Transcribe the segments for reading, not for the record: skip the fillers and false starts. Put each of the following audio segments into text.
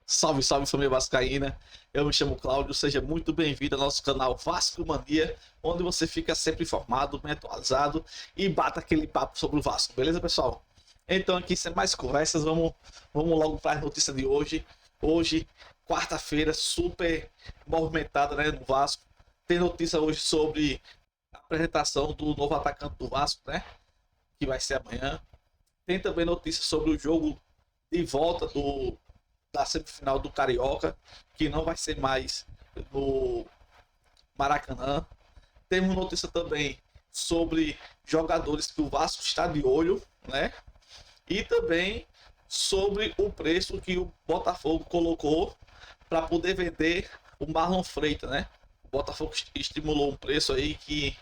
Salve, salve família vascaína, eu me chamo Cláudio, seja muito bem-vindo ao nosso canal Vasco Mania, onde você fica sempre informado, bem atualizado e bata aquele papo sobre o Vasco, beleza pessoal? Então aqui sem mais conversas, vamos logo para a notícia de hoje. Hoje, quarta-feira, super movimentada, né, no Vasco. Tem notícia hoje sobre a apresentação do novo atacante do Vasco, né, que vai ser amanhã. Tem também notícia sobre o jogo de volta da semifinal do Carioca, que não vai ser mais no Maracanã. Temos notícia também sobre jogadores que o Vasco está de olho, né? E também sobre o preço que o Botafogo colocou para poder vender o Marlon Freitas, né? O Botafogo estimulou um preço aí que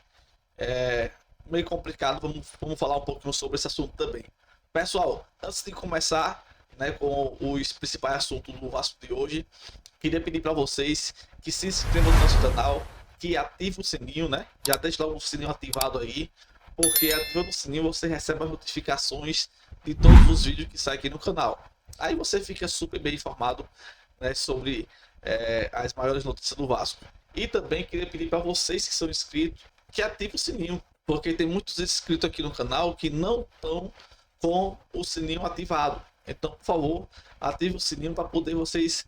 é meio complicado. Vamos falar um pouquinho sobre esse assunto também. Pessoal, antes de começar, né, com os principais assuntos do Vasco de hoje, queria pedir para vocês que se inscrevam no nosso canal, que ative o sininho, né? Já deixe logo o sininho ativado aí, porque ativando o sininho você recebe as notificações de todos os vídeos que saem aqui no canal. Aí você fica super bem informado, né, sobre as maiores notícias do Vasco. E também queria pedir para vocês que são inscritos que ativem o sininho, porque tem muitos inscritos aqui no canal que não estão com o sininho ativado. Então, por favor, ative o sininho para poder vocês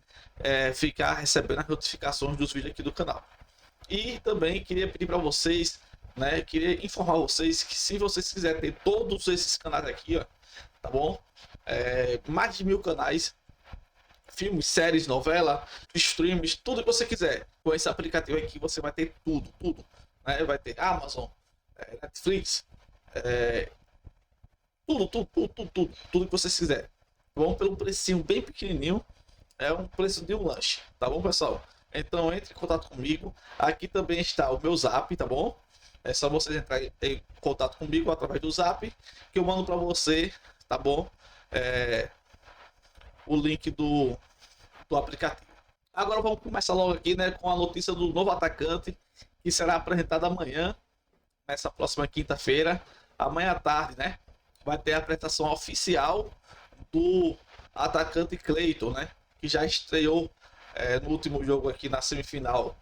ficar recebendo as notificações dos vídeos aqui do canal. E também queria pedir para vocês, né, queria informar vocês que se vocês quiserem ter todos esses canais aqui, ó, tá bom? Mais de 1000 canais, filmes, séries, novela, streams, tudo que você quiser. Com esse aplicativo aqui você vai ter tudo, tudo. Né? Vai ter Amazon, Netflix, tudo que vocês quiserem. Bom, pelo precinho bem pequenininho, é um preço de um lanche, tá bom, pessoal? Então entre em contato comigo. Aqui também está o meu Zap, tá bom? É só vocês entrarem em contato comigo através do Zap, que eu mando para você, tá bom? O link do aplicativo. Agora vamos começar logo aqui, né, com a notícia do novo atacante que será apresentado amanhã, nessa próxima quinta-feira, amanhã à tarde, né? Vai ter a apresentação oficial do atacante Cleiton, né? Que já estreou no último jogo aqui na semifinal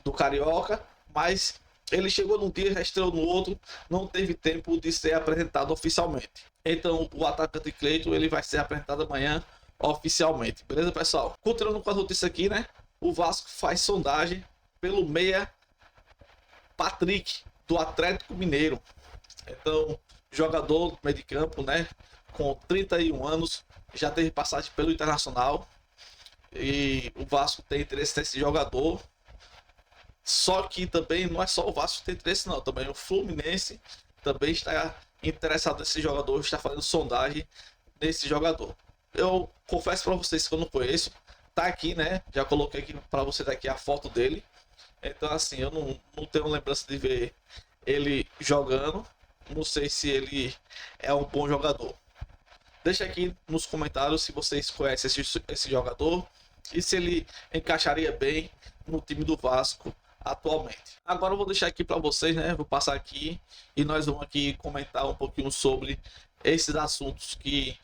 do Carioca, mas ele chegou num dia, já estreou no outro, não teve tempo de ser apresentado oficialmente. Então o atacante Cleiton ele vai ser apresentado amanhã oficialmente, beleza, pessoal? Continuando com a notícia aqui, né? O Vasco faz sondagem pelo meia Patrick do Atlético Mineiro. Então, jogador do meio de campo, né? Com 31 anos, já teve passagem pelo Internacional. E o Vasco tem interesse nesse jogador. Só que também não é só o Vasco que tem interesse, não. Também o Fluminense também está interessado nesse jogador, está fazendo sondagem nesse jogador. Eu confesso para vocês que eu não conheço. Tá aqui, né? Já coloquei aqui para você daqui a foto dele. Então, assim, eu não tenho lembrança de ver ele jogando. Não sei se ele é um bom jogador. Deixa aqui nos comentários se vocês conhecem esse jogador e se ele encaixaria bem no time do Vasco atualmente. Agora eu vou deixar aqui para vocês, né? Vou passar aqui e nós vamos aqui comentar um pouquinho sobre esses assuntos que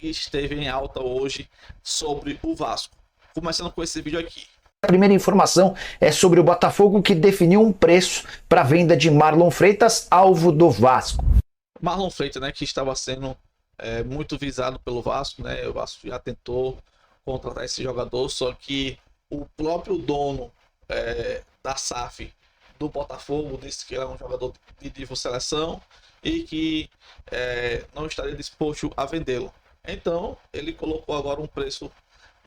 esteve em alta hoje sobre o Vasco. Começando com esse vídeo aqui. A primeira informação é sobre o Botafogo, que definiu um preço para a venda de Marlon Freitas, alvo do Vasco. Marlon Freitas, né, que estava sendo muito visado pelo Vasco, né? O Vasco já tentou contratar esse jogador, só que o próprio dono da SAF do Botafogo disse que ele é um jogador de nível seleção e que não estaria disposto a vendê-lo. Então ele colocou agora um preço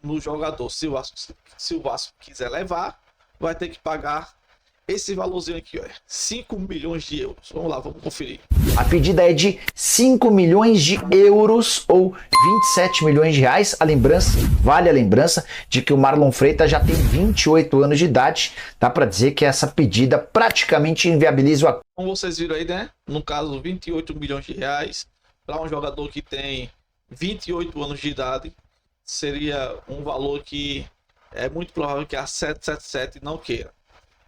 no jogador. Se o Vasco quiser levar, vai ter que pagar esse valorzinho aqui, ó, 5 milhões de euros. Vamos lá, vamos conferir. A pedida é de 5 milhões de euros ou 27 milhões de reais. Vale a lembrança de que o Marlon Freitas já tem 28 anos de idade. Dá para dizer que essa pedida praticamente inviabiliza o acordo. Como vocês viram aí, né? No caso, 28 milhões de reais para um jogador que tem 28 anos de idade. Seria um valor que é muito provável que a 777 não queira.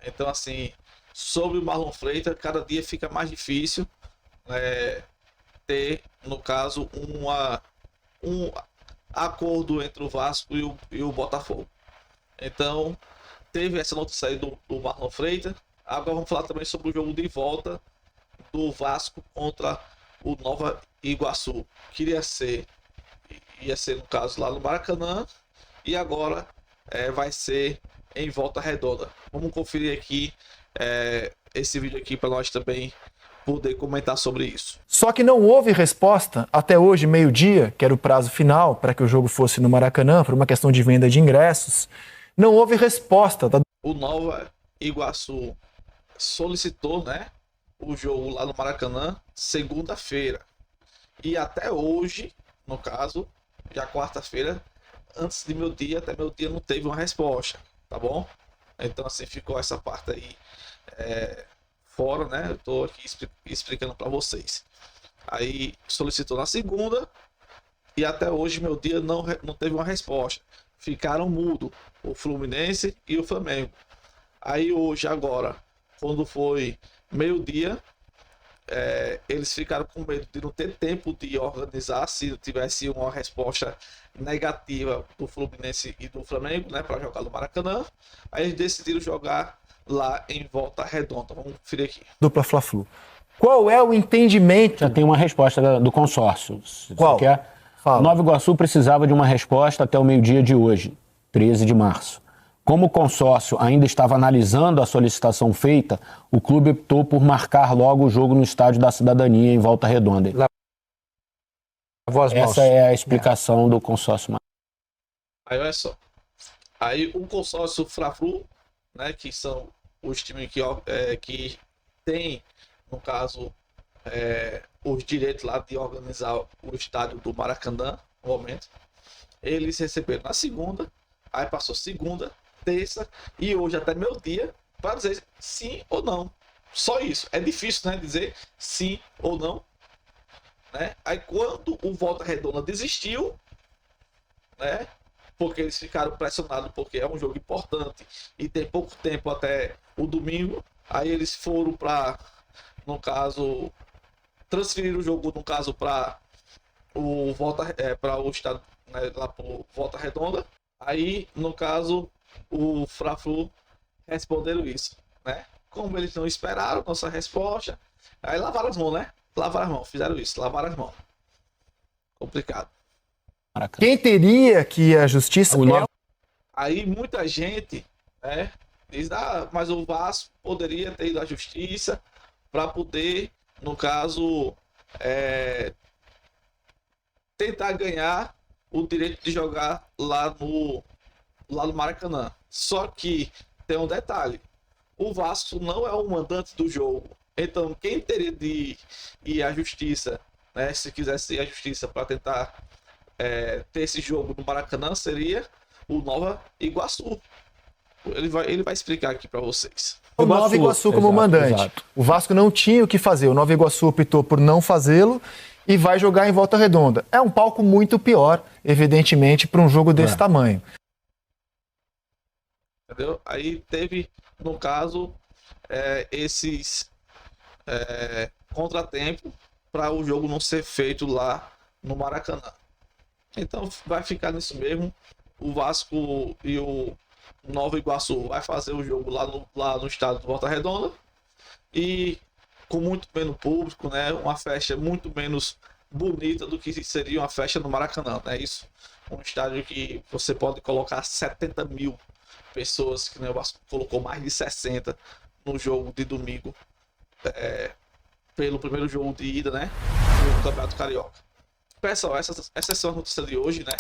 Então, assim, sobre o Marlon Freitas, cada dia fica mais difícil ter, no caso, acordo entre o Vasco e o Botafogo. Então, teve essa notícia aí do Marlon Freitas. Agora vamos falar também sobre o jogo de volta do Vasco contra o Nova Iguaçu. Ia ser no caso lá no Maracanã, e agora vai ser em Volta Redonda. Vamos conferir aqui esse vídeo aqui para nós também poder comentar sobre isso. Só que não houve resposta até hoje, meio-dia, que era o prazo final para que o jogo fosse no Maracanã, por uma questão de venda de ingressos. Não houve resposta. O Nova Iguaçu solicitou, né, o jogo lá no Maracanã segunda-feira. E até hoje, no caso, já quarta-feira, antes de meu dia, até meu dia não teve uma resposta, tá bom? Então assim, ficou essa parte aí fora, né? Eu tô aqui explicando para vocês. Aí solicitou na segunda e até hoje, meu dia, não teve uma resposta. Ficaram mudo o Fluminense e o Flamengo. Aí hoje, agora, quando foi meio-dia, eles ficaram com medo de não ter tempo de organizar se tivesse uma resposta negativa do Fluminense e do Flamengo, né, para jogar no Maracanã. Aí eles decidiram jogar lá em Volta Redonda. Vamos conferir aqui. Dupla Fla-Flu. Qual é o entendimento? Já tem uma resposta do consórcio. Qual? Fala. Nova Iguaçu precisava de uma resposta até o meio-dia de hoje, 13 de março. Como o consórcio ainda estava analisando a solicitação feita, o clube optou por marcar logo o jogo no Estádio da Cidadania, em Volta Redonda. Essa é a explicação do consórcio. Aí olha só. Aí o consórcio Fla-Flu, né, que são os times que tem, no caso, os direitos lá de organizar o estádio do Maracanã, no momento, eles receberam na segunda, aí passou segunda, terça e hoje até meu dia para dizer sim ou não. Só isso. É difícil, né, dizer sim ou não, né? Aí quando o Volta Redonda desistiu, né, porque eles ficaram pressionados porque é um jogo importante e tem pouco tempo até o domingo, aí eles foram para, no caso, transferir o jogo, no caso, para o para o estado, né, lá para Volta Redonda. Aí, no caso, o Fla-Flu responderam isso, né? Como eles não esperaram nossa resposta, aí lavaram as mãos, né? Lavaram as mãos, fizeram isso, lavaram as mãos. Complicado. Quem teria que ir à justiça? Aí muita gente, né, diz, mas o Vasco poderia ter ido à justiça para poder, no caso, tentar ganhar o direito de jogar lá no Maracanã. Só que tem um detalhe: o Vasco não é o mandante do jogo. Então, quem teria de ir à justiça, né, se quisesse ir à justiça para tentar ter esse jogo no Maracanã, seria o Nova Iguaçu. Ele vai explicar aqui para vocês. O Nova Iguaçu como mandante. Exato. O Vasco não tinha o que fazer. O Nova Iguaçu optou por não fazê-lo e vai jogar em Volta Redonda. É um palco muito pior, evidentemente, para um jogo desse tamanho. Entendeu? Aí teve, no caso, esses contratempos para o jogo não ser feito lá no Maracanã. Então vai ficar nisso mesmo. O Vasco e o Nova Iguaçu vai fazer o jogo lá no estado de Volta Redonda e com muito menos público, né? Uma festa muito menos bonita do que seria uma festa no Maracanã, né? Isso, um estádio que você pode colocar 70 mil pessoas, que, né, o Vasco colocou mais de 60 no jogo de domingo, pelo primeiro jogo de ida, né, do Campeonato Carioca. Pessoal, essas são as notícias de hoje, né?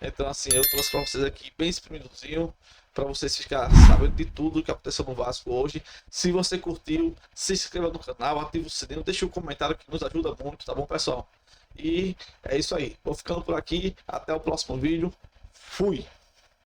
Então assim, eu trouxe para vocês aqui bem espremidozinho, para vocês ficarem sabendo de tudo que aconteceu no Vasco hoje. Se você curtiu, se inscreva no canal, ative o sininho, deixe um comentário que nos ajuda muito, tá bom, pessoal? E é isso aí, vou ficando por aqui, até o próximo vídeo, fui!